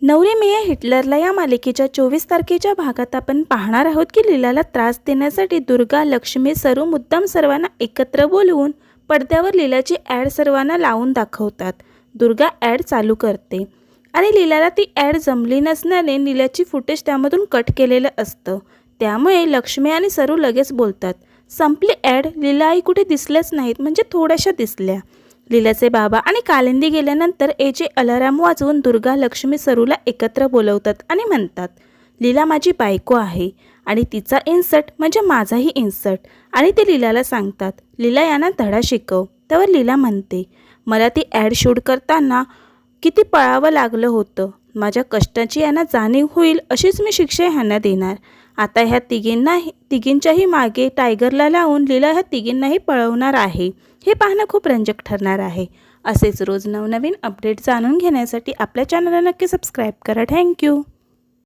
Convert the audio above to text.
नवरी मिया हिटलरला या मालिकेच्या 24 तारखेच्या भागात आपण पाहणार आहोत की लीलाला त्रास देण्यासाठी दुर्गा, लक्ष्मी, सरू मुद्दाम सर्वांना एकत्र बोलवून पडद्यावर लीलाची ॲड सर्वांना लावून दाखवतात। दुर्गा ॲड चालू करते आणि लीलाला ती ॲड जमली नसल्याने लीलाची फुटेज त्यामधून कट केलेलं असतं। त्यामुळे लक्ष्मी आणि सरू लगेच बोलतात, संपली ॲड, लीला आई कुठे दिसल्याच नाहीत, म्हणजे थोड्याशा दिसल्या। लीलाचे बाबा आणि कालिंदी गेल्यानंतर एजे अलाराम वाजवून दुर्गा, लक्ष्मी सरूला एकत्र बोलवतात आणि म्हणतात, लीला माझी बायको आहे आणि तिचा इन्सर्ट म्हणजे माझाही इन्सर्ट। आणि ते लीलाला सांगतात, लीला यांना धडा शिकव। त्यावर लीला म्हणते, मला ती ॲड शूट करताना किती पळावं लागलं होतं, माझ्या कष्टाची यांना जाणीव होईल अशीच मी शिक्षा ह्यांना देणार। आता ह्या तिघींच्याही मागे टायगरला लावून लीला ह्या तिघींनाही पळवणार आहे। हे पाहणं खूप रंजक ठरणार आहे। असेच रोज नवनवीन अपडेट जाणून घेण्यासाठी आपल्या चॅनलला नक्की सबस्क्राईब करा। थँक्यू।